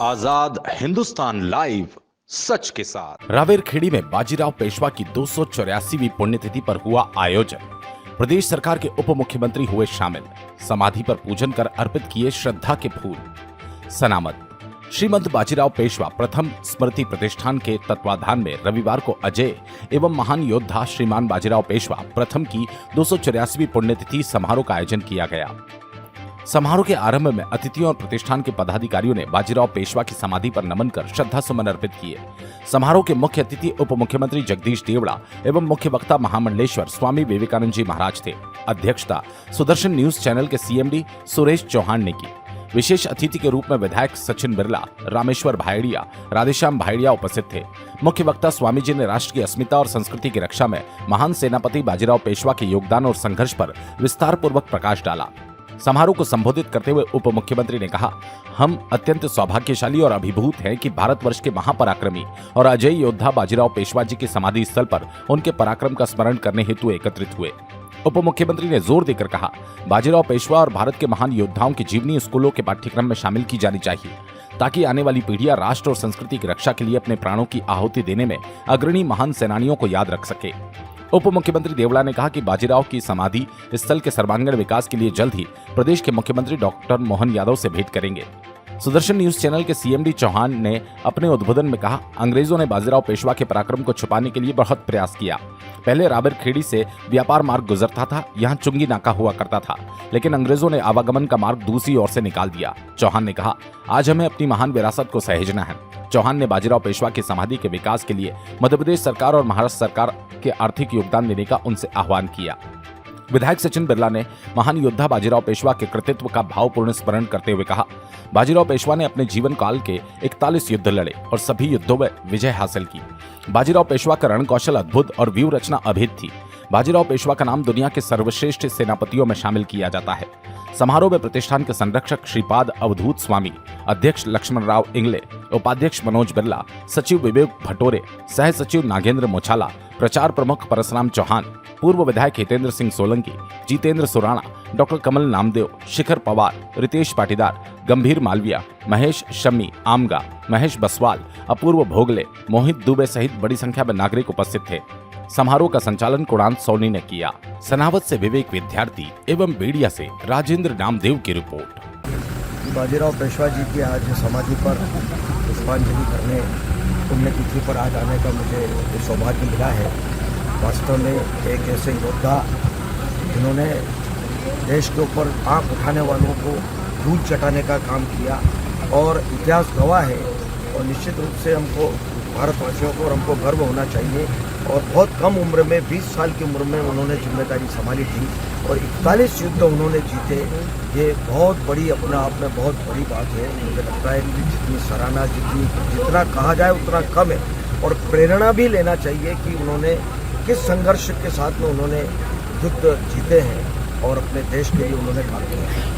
आजाद Hindustan live, सच के साथ। रावेरखेड़ी में बाजीराव पेशवा की 284वीं पुण्यतिथि पर हुआ आयोजन। प्रदेश सरकार के उप मुख्यमंत्री हुए शामिल। समाधि पर पूजन कर अर्पित किए श्रद्धा के फूल। सनामत श्रीमंत बाजीराव पेशवा प्रथम स्मृति प्रतिष्ठान के तत्वाधान में रविवार को अजय एवं महान योद्धा श्रीमान बाजीराव पेशवा प्रथम की 284वीं पुण्यतिथि समारोह का आयोजन किया गया। समारोह के आरंभ में अतिथियों और प्रतिष्ठान के पदाधिकारियों ने बाजीराव पेशवा की समाधि पर नमन कर श्रद्धा सुमन अर्पित किए। समारोह के मुख्य अतिथि उप मुख्यमंत्री जगदीश देवड़ा एवं मुख्य वक्ता महामंडलेश्वर स्वामी विवेकानंद जी महाराज थे। अध्यक्षता सुदर्शन न्यूज चैनल के सीएमडी सुरेश चौहान ने की। विशेष अतिथि के रूप में विधायक सचिन बिरला, रामेश्वर भायड़िया, राधेश्याम भायड़िया उपस्थित थे। मुख्य वक्ता स्वामी जी ने राष्ट्र की अस्मिता और संस्कृति की रक्षा में महान सेनापति बाजीराव पेशवा के योगदान और संघर्ष पर विस्तार पूर्वक प्रकाश डाला। समारोह को संबोधित करते हुए उप मुख्यमंत्री ने कहा, हम अत्यंत सौभाग्यशाली और अभिभूत हैं कि भारतवर्ष के महापराक्रमी और अजय योद्धा बाजीराव पेशवा जी की समाधि स्थल पर उनके पराक्रम का स्मरण करने हेतु एकत्रित हुए। उप मुख्यमंत्री ने जोर देकर कहा, बाजीराव पेशवा और भारत के महान योद्धाओं की जीवनी स्कूलों के पाठ्यक्रम में शामिल की जानी चाहिए, ताकि आने वाली पीढ़ियां राष्ट्र और संस्कृति की रक्षा के लिए अपने प्राणों की आहुति देने में अग्रणी महान सेनानियों को याद रख सके। उप मुख्यमंत्री देवड़ा ने कहा कि बाजीराव की समाधि स्थल के सर्वांगीण विकास के लिए जल्द ही प्रदेश के मुख्यमंत्री डॉक्टर मोहन यादव से भेंट करेंगे। सुदर्शन न्यूज चैनल के सीएमडी चौहान ने अपने उद्बोधन में कहा, अंग्रेजों ने बाजीराव पेशवा के पराक्रम को छुपाने के लिए बहुत प्रयास किया। पहले रावेरखेड़ी से व्यापार मार्ग गुजरता था, यहाँ चुंगी नाका हुआ करता था, लेकिन अंग्रेजों ने आवागमन का मार्ग दूसरी ओर से निकाल दिया। चौहान ने कहा, आज हमें अपनी महान विरासत को सहेजना है। चौहान ने बाजीराव पेशवा की समाधि के विकास के लिए मध्य प्रदेश सरकार और महाराष्ट्र सरकार के आर्थिक योगदान देने का उनसे आह्वान किया। विधायक सचिन बिरला ने महान योद्धा बाजीराव पेशवा के कृतित्व का भावपूर्ण स्मरण करते हुए कहा, बाजीराव पेशवा ने अपने जीवन काल के 41 युद्ध लड़े और सभी युद्धों में विजय हासिल की। बाजीराव पेशवा का रण कौशल अद्भुत और व्यूह रचना अभेद थी। बाजीराव पेशवा का नाम दुनिया के सर्वश्रेष्ठ सेनापतियों में शामिल किया जाता है। समारोह में प्रतिष्ठान के संरक्षक श्रीपाद अवधूत स्वामी, अध्यक्ष लक्ष्मण राव इंगले, उपाध्यक्ष मनोज बिरला, सचिव विवेक भटोरे, सह सचिव नागेंद्र मोछाला, प्रचार प्रमुख परशुराम चौहान, पूर्व विधायक हितेंद्र सिंह सोलंकी, जितेंद्र सुराणा, डॉक्टर कमल नामदेव, शिखर पवार, रितेश पाटीदार, गंभीर मालविया, महेश शम्मी आमगा, महेश बसवाल, अपूर्व भोगले, मोहित दुबे सहित बड़ी संख्या में नागरिक उपस्थित थे। समारोह का संचालन कुणाल सोनी ने किया। सनावत से विवेक विद्यार्थी एवं बेड़िया से राजेंद्र नामदेव की रिपोर्ट। बाजीराव पेशवा जी की आज समाधि पर पुष्पांजलि करने पुण्यतिथि पर आज आने का मुझे सौभाग्य मिला है। वास्तव में एक ऐसे योद्धा जिन्होंने देश के ऊपर आंख उठाने वालों को धूल चटाने का काम किया और इतिहास गवाह है, और निश्चित रूप से हमको भारतवासियों को और हमको गर्व होना चाहिए। और बहुत कम उम्र में 20 साल की उम्र में उन्होंने जिम्मेदारी संभाली थी और 41 युद्ध उन्होंने जीते। ये बहुत बड़ी अपने आप में बहुत बड़ी बात है। मुझे लगता है कि जितनी सराहना जितना कहा जाए उतना कम है, और प्रेरणा भी लेना चाहिए कि उन्होंने किस संघर्ष के साथ में उन्होंने युद्ध जीते हैं और अपने देश के लिए उन्होंने काम किया है।